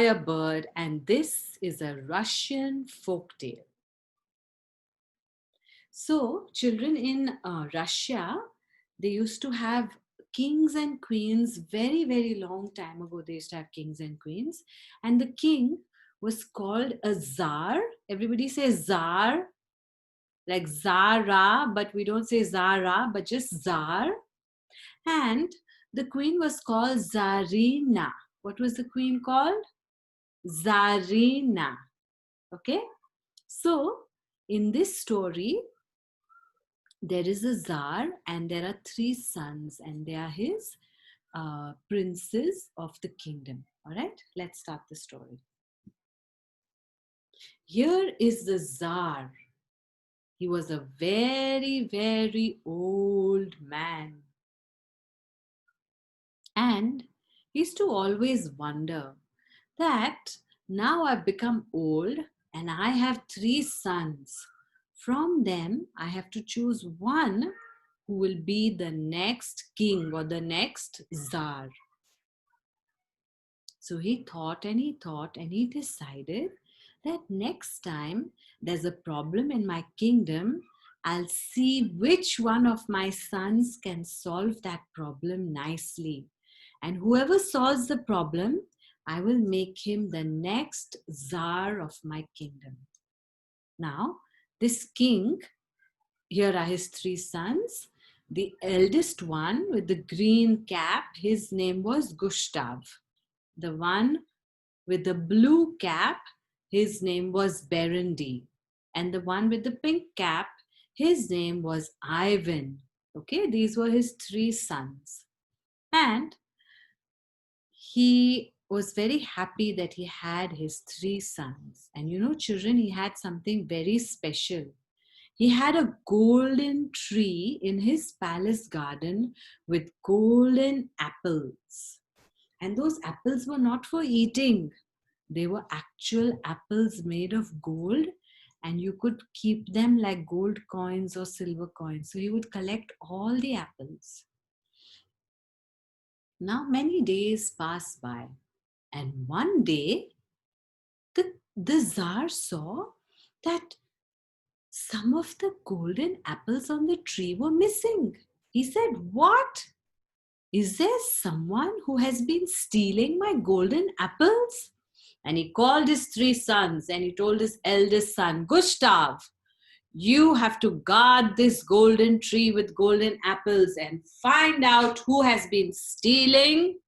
Firebird, and this is a Russian folk tale. So, children in Russia, they used to have kings and queens very, very long time ago. They used to have kings and queens, and the king was called a czar. Everybody says czar, like Zara, but we don't say Zara, but just czar. And the queen was called Tsarina. What was the queen called? Tsarina. Okay? So, in this story, there is a czar and there are 3 sons, and they are his princes of the kingdom. All right? Let's start the story. Here is the czar. He was a very, very old man. And he used to always wonder that now I've become old and I have 3 sons. From them, I have to choose one who will be the next king or the next czar. So he thought and he thought and he decided that next time there's a problem in my kingdom, I'll see which one of my sons can solve that problem nicely. And whoever solves the problem, I will make him the next czar of my kingdom. Now, this king, here are his 3 sons. The eldest one with the green cap, his name was Gustav. The one with the blue cap, his name was Berendi. And the one with the pink cap, his name was Ivan. Okay, these were his 3 sons. And he was very happy that he had his 3 sons. And you know, children, he had something very special. He had a golden tree in his palace garden with golden apples. And those apples were not for eating. They were actual apples made of gold, and you could keep them like gold coins or silver coins. So he would collect all the apples. Now many days passed by, and one day the Tsar saw that some of the golden apples on the tree were missing. He said, "What? Is there someone who has been stealing my golden apples?" And he called his 3 sons and he told his eldest son, "Gustav, you have to guard this golden tree with golden apples and find out who has been stealing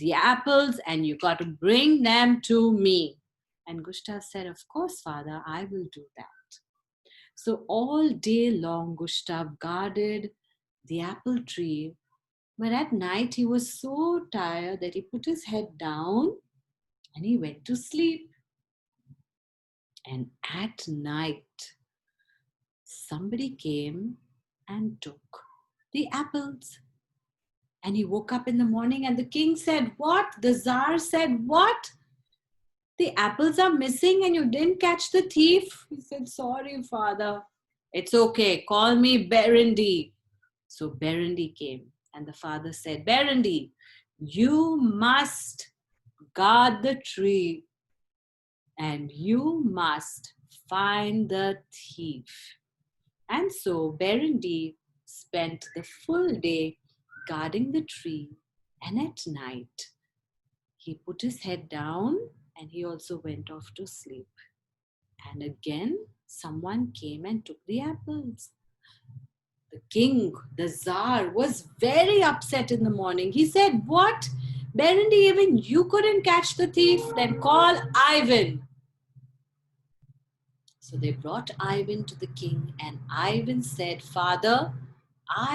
the apples, and you got to bring them to me." And Gustav said, "Of course, father, I will do that." So all day long, Gustav guarded the apple tree. But at night, he was so tired that he put his head down and he went to sleep. And at night, somebody came and took the apples. And he woke up in the morning and the king said, "What?" The Tsar said, "What? The apples are missing and you didn't catch the thief?" He said, "Sorry, father. It's okay. Call me Berendi." So Berendi came and the father said, "Berendi, you must guard the tree and you must find the thief." And so Berendi spent the full day guarding the tree, and at night he put his head down and he also went off to sleep. And again someone came and took the apples. The king, the Tsar, was very upset in the morning. He said, "What? Berendi, even you couldn't catch the thief? Then call Ivan." So they brought Ivan to the king, and Ivan said, "Father,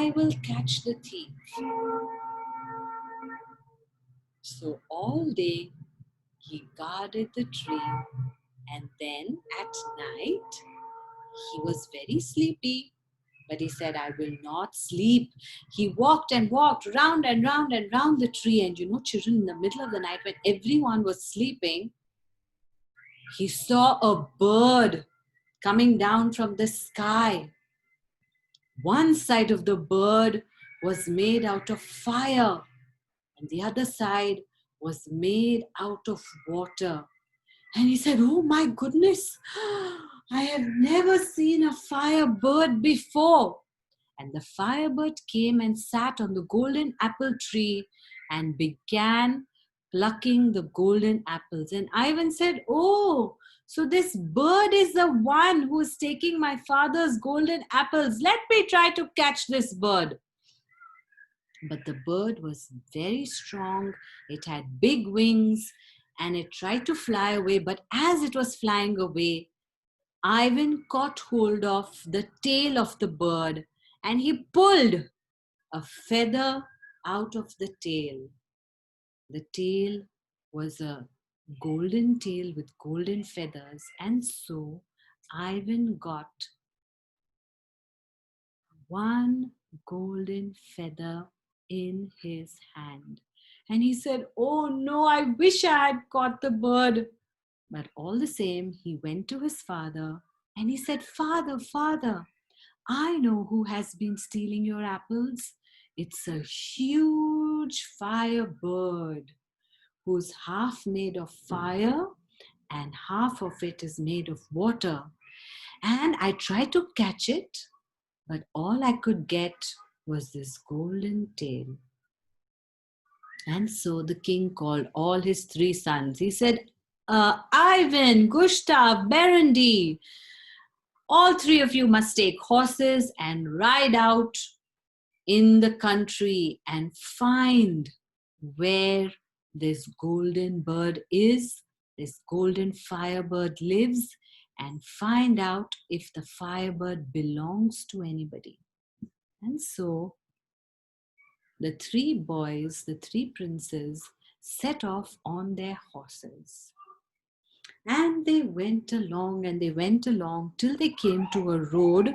I will catch the thief." So all day he guarded the tree, and then at night he was very sleepy. But he said, "I will not sleep." He walked and walked round and round and round the tree. And you know, children, in the middle of the night when everyone was sleeping, he saw a bird coming down from the sky. One side of the bird was made out of fire, and the other side was made out of water. And he said, "Oh my goodness, I have never seen a firebird before." And the firebird came and sat on the golden apple tree and began plucking the golden apples. And Ivan said, "Oh, so this bird is the one who is taking my father's golden apples. Let me try to catch this bird." But the bird was very strong. It had big wings and it tried to fly away. But as it was flying away, Ivan caught hold of the tail of the bird and he pulled a feather out of the tail. The tail was a golden tail with golden feathers, and so Ivan got one golden feather in his hand. And he said, "Oh no, I wish I had caught the bird." But all the same, he went to his father and he said, "Father, father, I know who has been stealing your apples. It's a huge firebird who's half made of fire and half of it is made of water. And I tried to catch it, but all I could get was this golden tail." And so the king called all his three sons. He said, "Ivan, Gustav, Berendy, all three of you must take horses and ride out in the country and find where this golden bird is, this golden firebird lives, and find out if the firebird belongs to anybody." And so the three boys, the three princes, set off on their horses. And they went along and they went along till they came to a road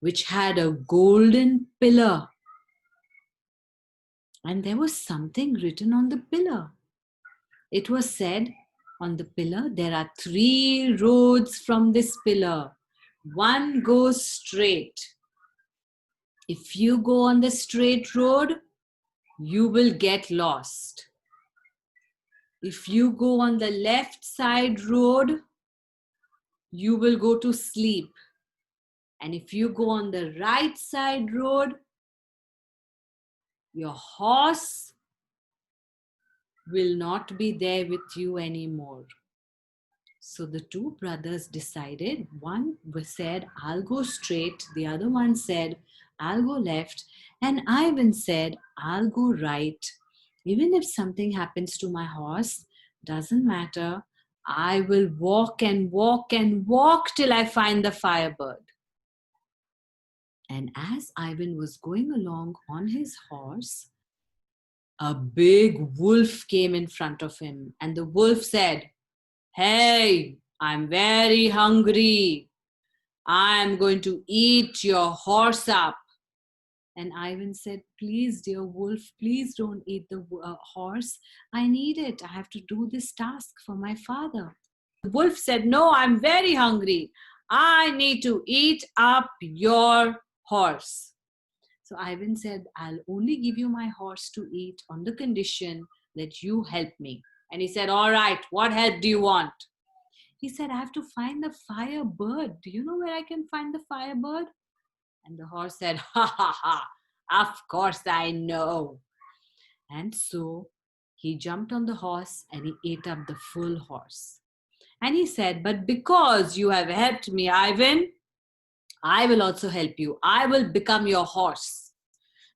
which had a golden pillar. And there was something written on the pillar. It was said on the pillar, "There are three roads from this pillar. One goes straight. If you go on the straight road, you will get lost. If you go on the left side road, you will go to sleep. And if you go on the right side road, your horse will not be there with you anymore." So the two brothers decided. One said, "I'll go straight." The other one said, "I'll go left." And Ivan said, "I'll go right. Even if something happens to my horse, doesn't matter. I will walk and walk and walk till I find the firebird." And as Ivan was going along on his horse, a big wolf came in front of him. And the wolf said, "Hey, I'm very hungry. I'm going to eat your horse up." And Ivan said, "Please, dear wolf, please don't eat the horse. I need it. I have to do this task for my father." The wolf said, "No, I'm very hungry. I need to eat up your horse." So Ivan said, "I'll only give you my horse to eat on the condition that you help me." And he said, "All right, what help do you want?" He said, "I have to find the firebird. Do you know where I can find the firebird?" And the horse said, "Ha ha ha, of course I know." And so he jumped on the horse and he ate up the full horse. And he said, "But because you have helped me, Ivan, I will also help you. I will become your horse."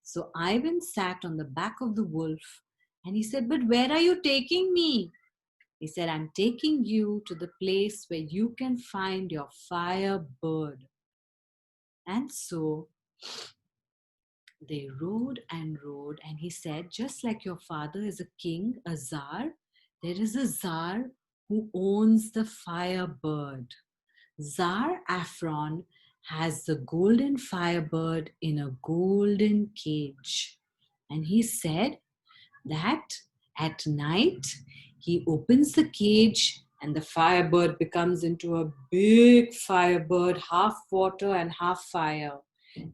So Ivan sat on the back of the wolf and he said, "But where are you taking me?" He said, "I'm taking you to the place where you can find your firebird." And so they rode and rode, and he said, "Just like your father is a king, a czar, there is a czar who owns the firebird. Tsar Afron has the golden firebird in a golden cage." And he said that at night he opens the cage and the firebird becomes into a big firebird, half water and half fire.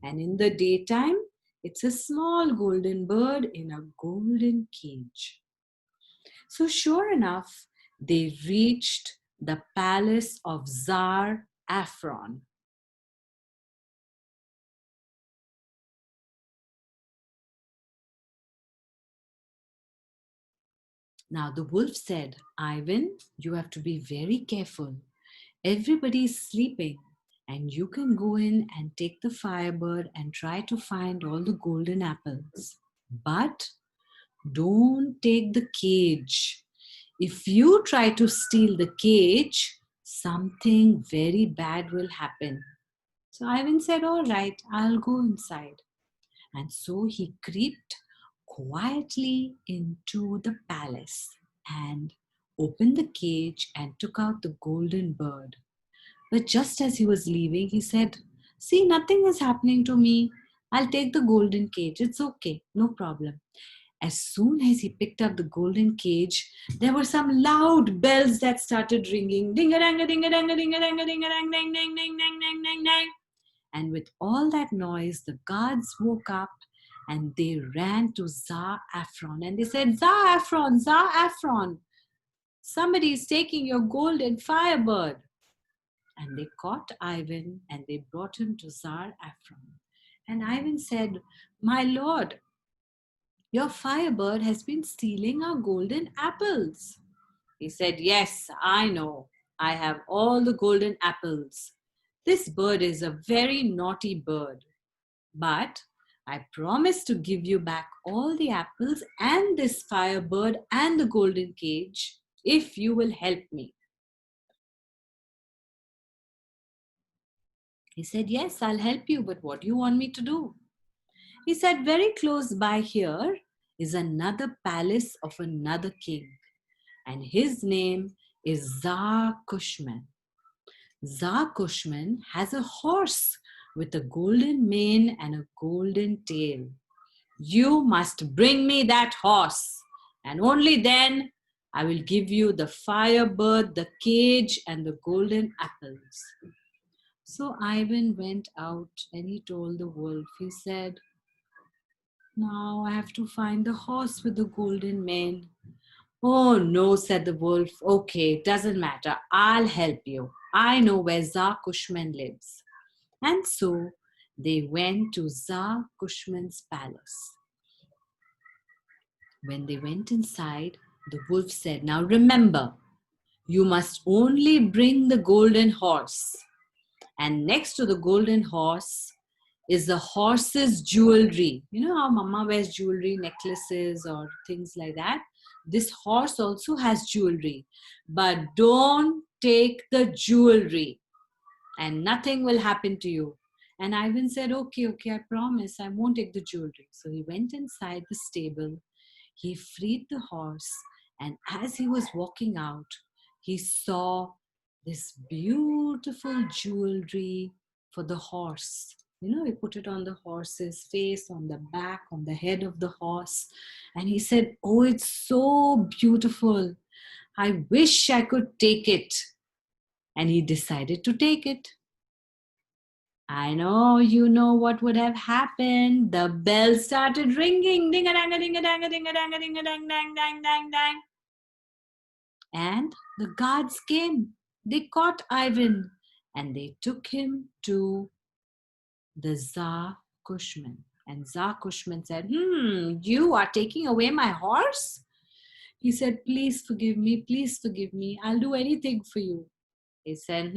And in the daytime, it's a small golden bird in a golden cage. So sure enough, they reached the palace of Tsar Afron. Now the wolf said, Ivan, you have to be very careful. Everybody is sleeping, and you can go in and take the Firebird and try to find all the golden apples. But don't take the cage. If you try to steal the cage, something very bad will happen. So Ivan said, all right, I'll go inside. And so he crept quietly into the palace and opened the cage and took out the golden bird. But just as he was leaving, he said, see, nothing is happening to me. I'll take the golden cage. It's okay, no problem. As soon as he picked up the golden cage, there were some loud bells that started ringing. Ding a dang a ding a dang a ding a dang a ding a dang dang dang dang dang dang dang dang. And with all that noise, the guards woke up and they ran to Tsar Afron and they said, Tsar Afron, Tsar Afron, somebody is taking your golden Firebird. And they caught Ivan and they brought him to Tsar Afron. And Ivan said, my lord, your Firebird has been stealing our golden apples. He said, yes, I know. I have all the golden apples. This bird is a very naughty bird. But I promise to give you back all the apples and this Firebird and the golden cage if you will help me. He said, yes, I'll help you, but what do you want me to do? He said, very close by here is another palace of another king, and his name is Tsar Kushman. Tsar Kushman has a horse with a golden mane and a golden tail. You must bring me that horse, and only then I will give you the Firebird, the cage, and the golden apples. So Ivan went out and he told the wolf, he said, now I have to find the horse with the golden mane. Oh no, said the wolf. Okay, it doesn't matter. I'll help you. I know where Tsar Kushman lives. And so they went to Tsar Kushman's palace. When they went inside, the wolf said, now remember, you must only bring the golden horse. And next to the golden horse is the horse's jewelry. You know how mama wears jewelry, necklaces or things like that? This horse also has jewelry. But don't take the jewelry and nothing will happen to you. And Ivan said, okay, I promise I won't take the jewelry. So he went inside the stable. He freed the horse. And as he was walking out, he saw this beautiful jewelry for the horse. You know, he put it on the horse's face, on the back, on the head of the horse. And he said, oh, it's so beautiful. I wish I could take it. And he decided to take it. I know you know what would have happened. The bell started ringing. Ding a dang a ding a dang a ding a dang a ding a dang dang dang dang dang. And the guards came. They caught Ivan and they took him to the Tsar Kushman. And Tsar Kushman said, you are taking away my horse? He said, please forgive me. I'll do anything for you. He said,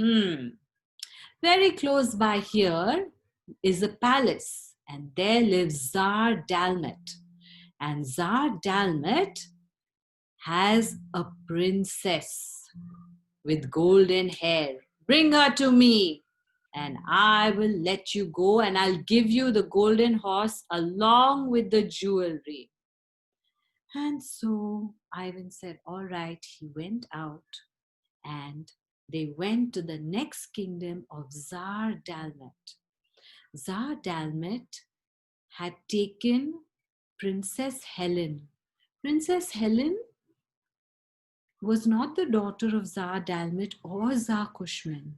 very close by here is a palace, and there lives Tsar Dalmet. And Tsar Dalmet has a princess with golden hair. Bring her to me, and I will let you go, and I'll give you the golden horse along with the jewelry. And so Ivan said, all right. He went out and they went to the next kingdom of Tsar Dalmet. Tsar Dalmet had taken Princess Helen. Princess Helen was not the daughter of Tsar Dalmet or Tsar Kushman.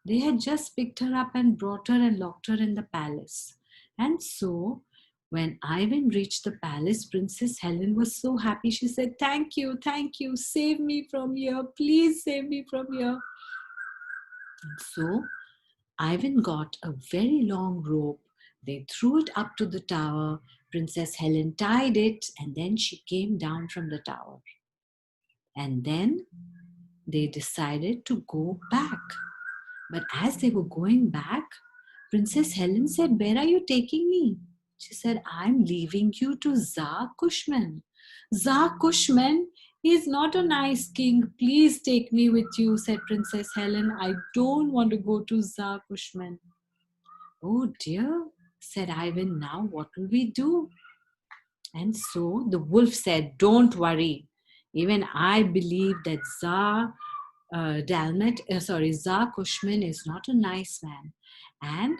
They had just picked her up and brought her and locked her in the palace. And so When Ivan reached the palace, Princess Helen was so happy. She said, thank you, save me from here, please save me from here. And so Ivan got a very long rope. They threw it up to the tower. Princess Helen tied it, and then she came down from the tower. And then they decided to go back. But as they were going back, Princess Helen said, "Where are you taking me?" She said, "I'm leaving you to Tsar Kushman. Tsar Kushman, he's not a nice king. Please take me with you," said Princess Helen. "I don't want to go to Tsar Kushman." "Oh dear," said Ivan, "now what will we do?" And so the wolf said, "Don't worry. Even I believe that Tsar Kushman is not a nice man. And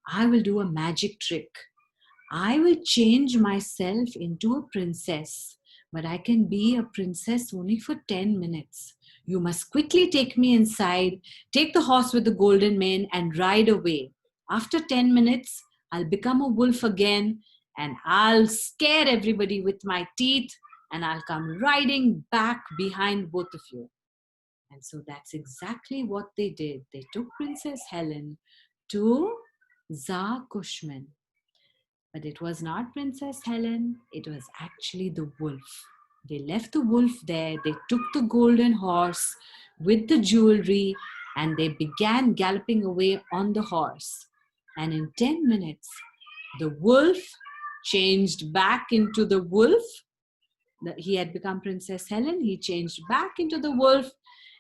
I will do a magic trick. I will change myself into a princess, but I can be a princess only for 10 minutes. You must quickly take me inside, take the horse with the golden mane, and ride away. After 10 minutes, I'll become a wolf again, and I'll scare everybody with my teeth, and I'll come riding back behind both of you." And so that's exactly what they did. They took Princess Helen to Tsar Kushman. But it was not Princess Helen, it was actually the wolf. They left the wolf there, they took the golden horse with the jewelry, and they began galloping away on the horse. And in 10 minutes, the wolf changed back into the wolf. He had become Princess Helen, he changed back into the wolf.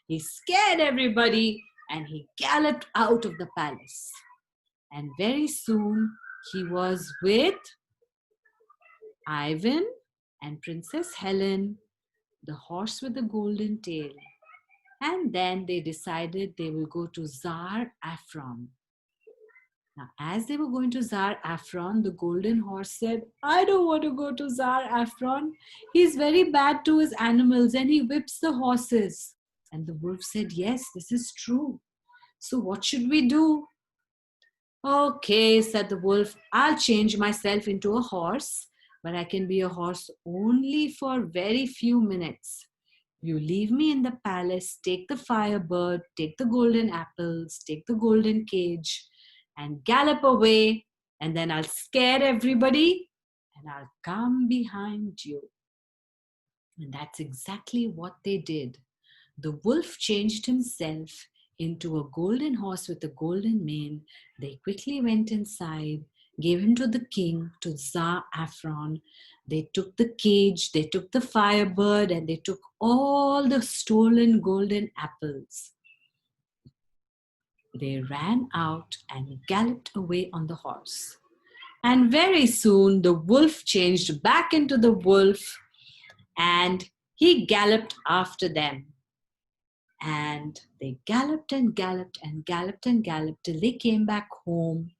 He scared everybody and he galloped out of the palace. And very soon he was with Ivan and Princess Helen, the horse with the golden tail. And then they decided they will go to Tsar Afron. Now, as they were going to Tsar Afron, the golden horse said, "I don't want to go to Tsar Afron. He's very bad to his animals and he whips the horses." And the wolf said, "Yes, this is true. So what should we do?" "Okay," said the wolf, "I'll change myself into a horse, but I can be a horse only for very few minutes. You leave me in the palace, take the Firebird, take the golden apples, take the golden cage, and gallop away, and then I'll scare everybody, and I'll come behind you." And that's exactly what they did. The wolf changed himself into a golden horse with a golden mane. They quickly went inside, gave him to the king, to Tsar Afron. They took the cage, they took the Firebird, and they took all the stolen golden apples. They ran out and galloped away on the horse. And very soon the wolf changed back into the wolf and he galloped after them. And they galloped and galloped and galloped and galloped till they came back home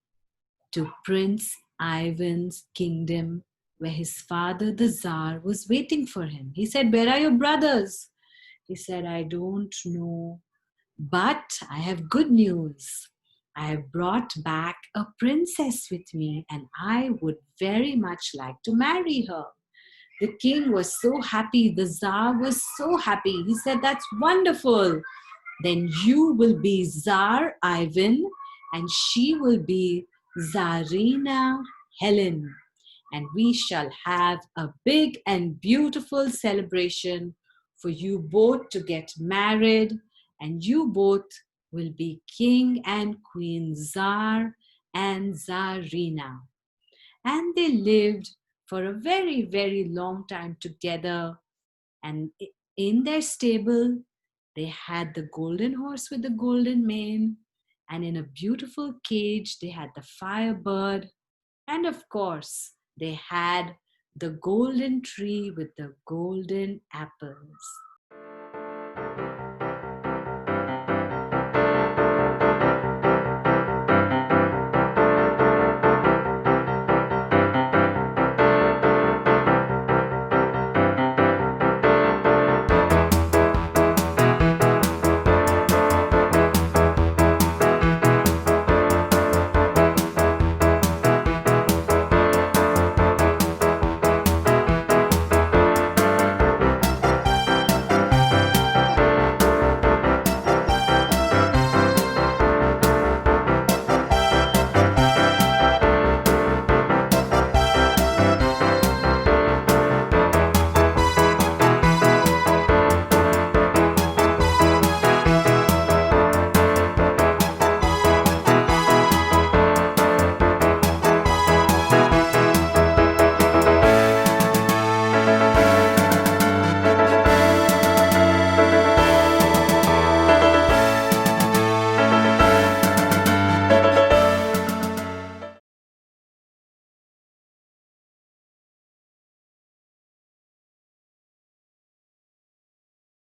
to Prince Ivan's kingdom, where his father, the Tsar, was waiting for him. He said, "Where are your brothers?" He said, "I don't know, but I have good news. I have brought back a princess with me, and I would very much like to marry her." The king was so happy. The Tsar was so happy. He said, "That's wonderful. Then you will be Tsar Ivan and she will be Tsarina Helen. And we shall have a big and beautiful celebration for you both to get married, and you both will be king and queen Tsar and Tsarina." And they lived for a very, very long time together. And in their stable, they had the golden horse with the golden mane. And in a beautiful cage, they had the Firebird. And of course, they had the golden tree with the golden apples.